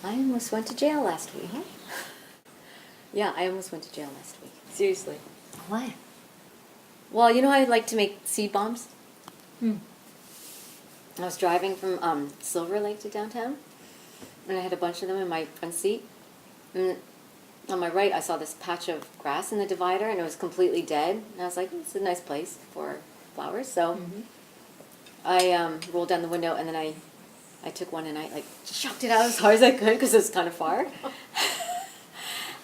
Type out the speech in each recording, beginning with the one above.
I almost went to jail last week. Yeah, I almost went to jail last week. Seriously. Why? Well, you know how I like to make seed bombs? Hmm. I was driving from Silver Lake to downtown, and I had a bunch of them in my front seat. And on my right, I saw this patch of grass in the divider, and it was completely dead. And I was like, it's a nice place for flowers. So I rolled down the window, and then I took one, and I like shoved it out as hard as I could because it was kind of far.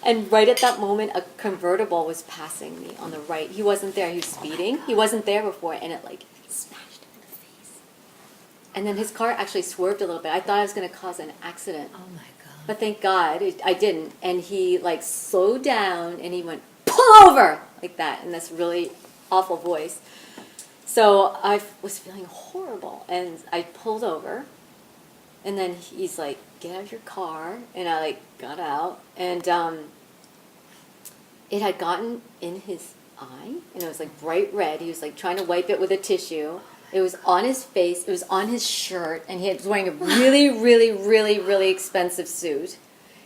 And right at that moment, a convertible was passing me on the right. He wasn't there. He was speeding. He wasn't there before, and it like smashed him in the face. And then his car actually swerved a little bit. I thought I was going to cause an accident. Oh my God. But thank God I didn't. And he like slowed down, and he went, pull over! Like that, in this really awful voice. So I was feeling horrible, and I pulled over. And then he's like, get out of your car. And I like got out, and it had gotten in his eye, and it was like bright red. He was like trying to wipe it with a tissue. It was on his face, it was on his shirt, and he was wearing a really, really, really, really expensive suit.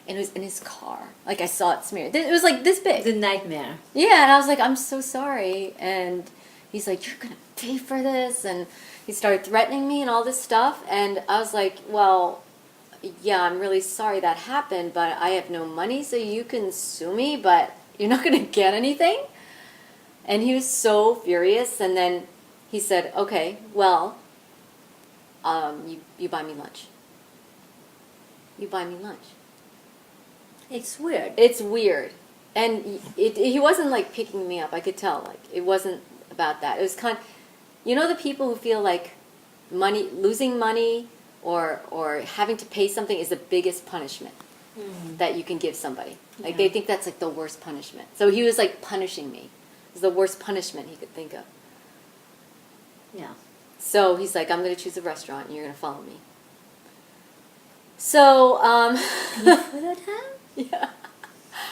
And it was in his car. Like I saw it smeared. It was like this big. The nightmare. Yeah, and I was like, I'm so sorry. And he's like, you're going to pay for this. And he started threatening me and all this stuff. And I was like, well, yeah, I'm really sorry that happened, but I have no money, so you can sue me, but you're not going to get anything. And he was so furious. And then he said, okay, well, you buy me lunch. You buy me lunch. It's weird. It's weird. And he wasn't like picking me up. I could tell. Like it wasn't about that. It was kind of, you know, the people who feel like losing money or having to pay something is the biggest punishment that you can give somebody. Like they think that's like the worst punishment. So he was like punishing me. It was the worst punishment he could think of. Yeah. So he's like, I'm going to choose a restaurant and you're going to follow me. So, You followed him? yeah.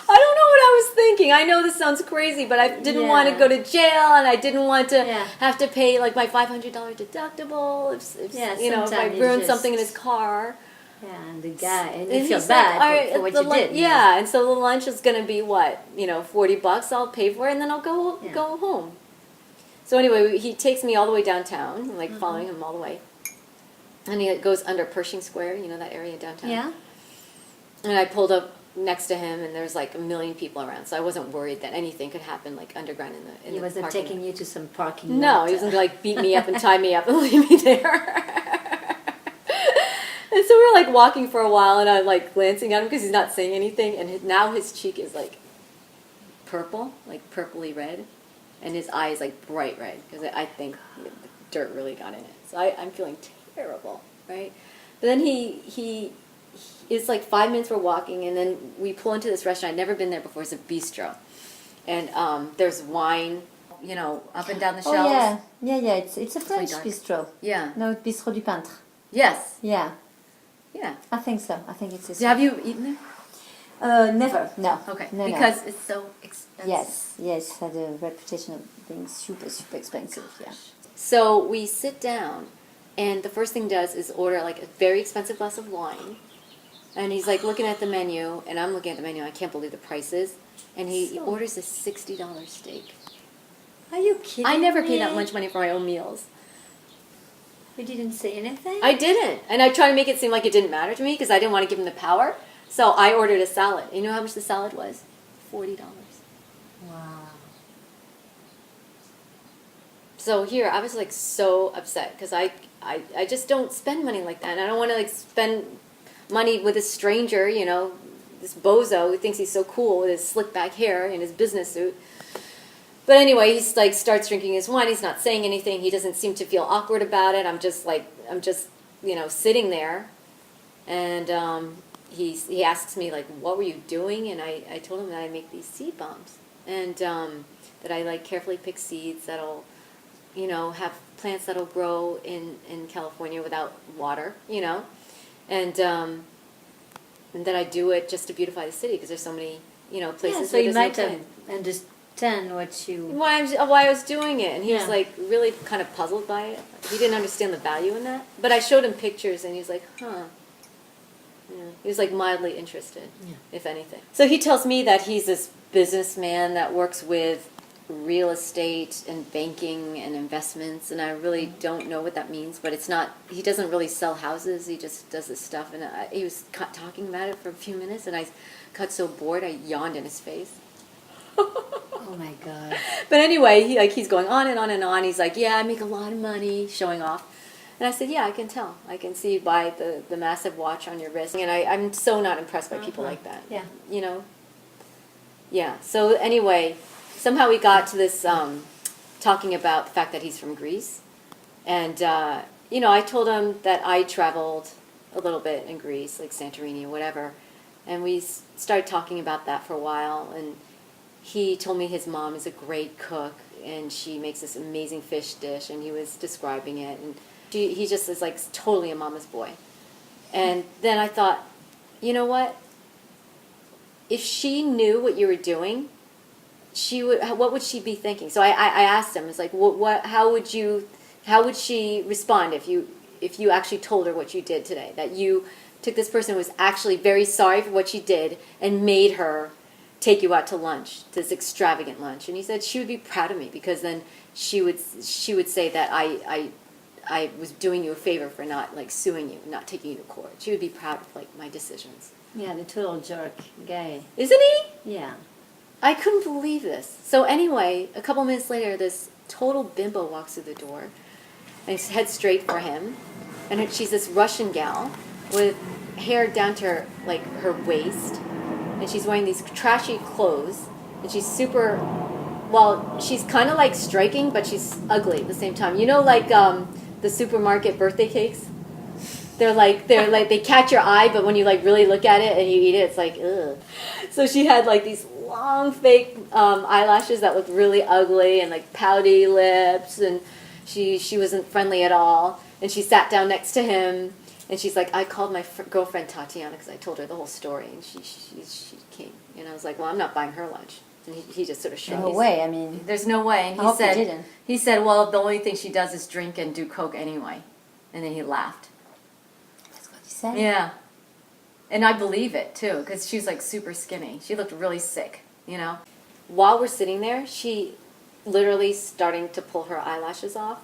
I don't know what I was thinking. I know this sounds crazy, but I didn't want to go to jail, and I didn't want to have to pay like my $500 deductible if you know, if I ruined something in his car. Yeah, and the guy, and And you feel he's bad like, for what you did. Yeah, and so the lunch is going to be what, you know, $40. I'll pay for it, and then I'll go home. So anyway, he takes me all the way downtown. I'm like following him all the way, and he goes under Pershing Square, you know, that area downtown. Yeah. And I pulled up next to him, and there's like a million people around, so I wasn't worried that anything could happen like underground in the He wasn't parking taking lot. you to some parking lot. No, he wasn't like beat me up and tie me up and leave me there. And so we were like walking for a while, and I'm like glancing at him because he's not saying anything, and now his cheek is like purple, like purpley red, and his eye is like bright red because I think the dirt really got in it. So I'm feeling terrible, right? But then it's like 5 minutes we're walking, and then we pull into this restaurant. I'd never been there before. It's a bistro. And there's wine, you know, up and down the shelves. Oh, yeah. It's a French dark. bistro. Yeah. No, Bistro du Peintre. Yes. Yeah. Yeah. I think so. I think it's this. So have you eaten there? Never. No. Okay. No, because it's so expensive. Yes. It had a reputation of being super, super expensive. Yeah. So we sit down, and the first thing he does is order like a very expensive glass of wine. And he's like looking at the menu, and I'm looking at the menu. I can't believe the prices. And he orders a $60 steak. Are you kidding I never me? pay that much money for my own meals. You didn't say anything? I didn't. And I tried to make it seem like it didn't matter to me because I didn't want to give him the power. So I ordered a salad. You know how much the salad was? $40. Wow. So here, I was like so upset because I just don't spend money like that. And I don't want to like spend money with a stranger, you know, this bozo who thinks he's so cool with his slick back hair and his business suit. But anyway, he's like starts drinking his wine. He's not saying anything. He doesn't seem to feel awkward about it. I'm just you know, sitting there, and he asks me like, what were you doing? And I told him that I make these seed bombs, and that I like carefully pick seeds that'll, you know, have plants that'll grow in California without water, you know, and that I do it just to beautify the city because there's so many, you know, places. Yeah, so where you there's might no plant. understand what you... Why I was doing it, and he was like really kind of puzzled by it. He didn't understand the value in that. But I showed him pictures, and he was like, huh. Yeah. He was like mildly interested, if anything. So he tells me that he's this businessman that works with real estate and banking and investments, and I really don't know what that means, but it's not, he doesn't really sell houses, he just does this stuff, and he was talking about it for a few minutes, and I got so bored I yawned in his face. Oh my God. But anyway, he's going on and on and on. He's like, yeah, I make a lot of money, showing off. And I said, yeah, I can tell. I can see by the massive watch on your wrist. And I'm so not impressed by people like that. Yeah. You know? Yeah. So anyway, somehow we got to this talking about the fact that he's from Greece. And, I told him that I traveled a little bit in Greece, like Santorini or whatever. And we started talking about that for a while. And he told me his mom is a great cook, and she makes this amazing fish dish, and he was describing it. And he just is like totally a mama's boy. And then I thought, you know what? If she knew what you were doing, what would she be thinking? So I asked him, it's like, how would she respond if you actually told her what you did today? That you took this person who was actually very sorry for what she did and made her take you out to lunch, this extravagant lunch. And he said she would be proud of me, because then she would say that I was doing you a favor for not like suing you, not taking you to court. She would be proud of like my decisions. Yeah, the total jerk guy. Isn't he? Yeah. I couldn't believe this. So anyway, a couple minutes later, this total bimbo walks through the door and heads straight for him. And she's this Russian gal with hair down to her waist. And she's wearing these trashy clothes. And she's super, she's kind of like striking, but she's ugly at the same time. You know, like the supermarket birthday cakes? They're like they catch your eye, but when you like really look at it and you eat it, it's like, ugh. So she had like these long fake eyelashes that looked really ugly, and like pouty lips, and she wasn't friendly at all. And she sat down next to him, and she's like, I called my girlfriend Tatiana because I told her the whole story, and she came. And I was like, well, I'm not buying her lunch. And he just sort of shrugged. No way. I mean, there's no way. And I hope he didn't. He said, well, the only thing she does is drink and do coke anyway. And then he laughed. That's what he said. Yeah. And I believe it, too, because she was, like, super skinny. She looked really sick, you know. While we're sitting there, she literally starting to pull her eyelashes off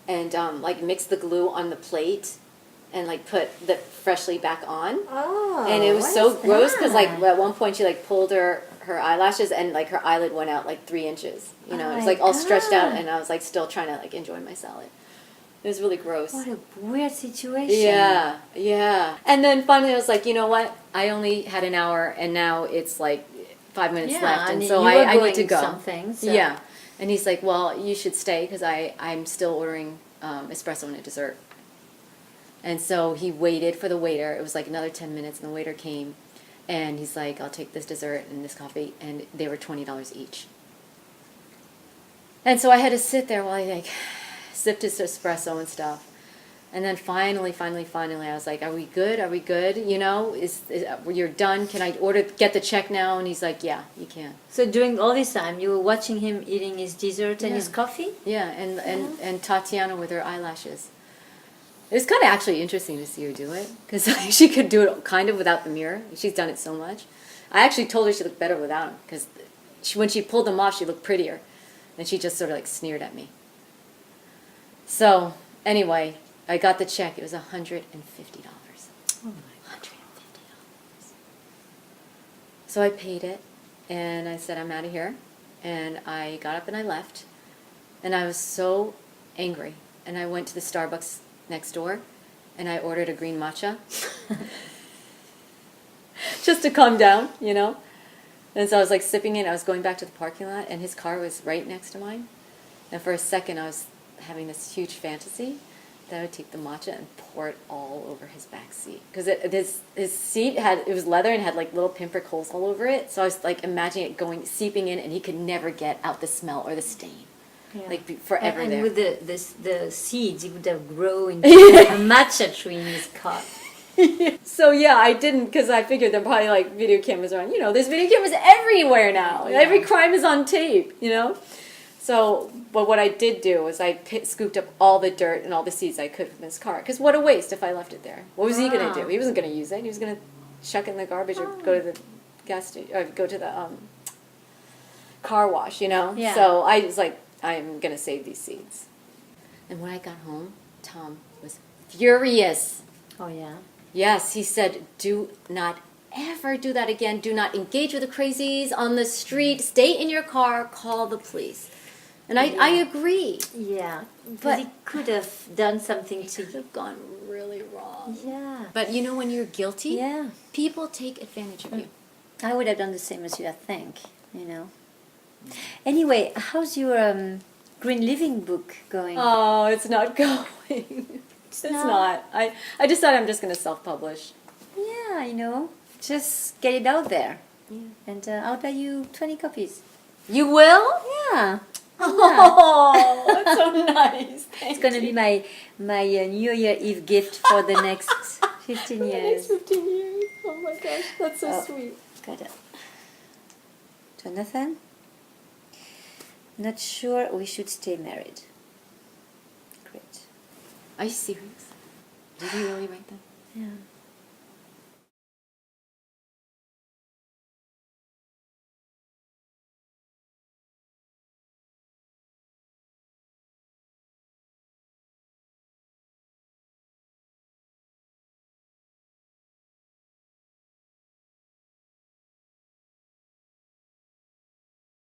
and, like, mix the glue on the plate and, like, put the freshly back on. Oh, and it was so gross because, like, that? at one point she, like, pulled her eyelashes and, like, her eyelid went out, like, 3 inches. You know, Oh it was, my like, all stretched out, God. and I was, like, still trying to, like, enjoy my salad. It was really gross. What a weird situation. Yeah, yeah. And then finally I was like, you know what? I only had an hour, and now it's like 5 minutes left, and so I need to go. Something, so. Yeah. And he's like, well, you should stay because I'm still ordering espresso and a dessert. And so he waited for the waiter. It was like another 10 minutes, and the waiter came, and he's like, I'll take this dessert and this coffee, and they were $20 each. And so I had to sit there while he, like, sipped his espresso and stuff. And then finally, I was like, are we good? Are we good? You know, you're done? Can I get the check now? And he's like, yeah, you can. So during all this time, you were watching him eating his dessert and his coffee? Yeah, and Tatiana with her eyelashes. It was kind of actually interesting to see her do it, because she could do it kind of without the mirror. She's done it so much. I actually told her she looked better without them, because when she pulled them off, she looked prettier. And she just sort of like sneered at me. So, anyway, I got the check. It was $150. Oh my God. $150. So I paid it, and I said, I'm out of here. And I got up and I left. And I was so angry. And I went to the Starbucks next door, and I ordered a green matcha. Just to calm down, you know. And so I was like sipping it. I was going back to the parking lot, and his car was right next to mine. And for a second, I was having this huge fantasy that I would take the matcha and pour it all over his back seat, because his seat it was leather and had like little pinprick holes all over it. So I was like imagining it seeping in, and he could never get out the smell or the stain, like forever and there. with the seeds, it would have grown into a matcha tree in his car. So yeah, I didn't, because I figured there are probably like video cameras around. You know, there's video cameras everywhere now. Yeah. Every crime is on tape, you know. So, but what I did do was I scooped up all the dirt and all the seeds I could from his car. Because what a waste if I left it there. What was he going to do? He wasn't going to use it. He was going to chuck it in the garbage or go to the gas station or go to the car wash, you know? Yeah. So I was like, I'm going to save these seeds. And when I got home, Tom was furious. Oh, yeah. Yes, he said, do not ever do that again. Do not engage with the crazies on the street. Stay in your car. Call the police. And I agree. Yeah. But- But he could have done something It to could have gone really wrong. Yeah. But you know when you're guilty, Yeah. people take advantage of you. I would have done the same as you, I think, you know. Anyway, how's your Green Living book going? Oh, it's not going. It's not. I decided I'm just going to self-publish. Yeah, you know, just get it out there. Yeah. And I'll buy you 20 copies. You will? Yeah. Oh, that's so nice. It's going to be my New Year Eve gift for the next 15 The next years. 15 years. Oh my gosh, that's so Oh. sweet. Got it. Jonathan? Not sure we should stay married. Great. Are you serious? Did you really write that? Yeah.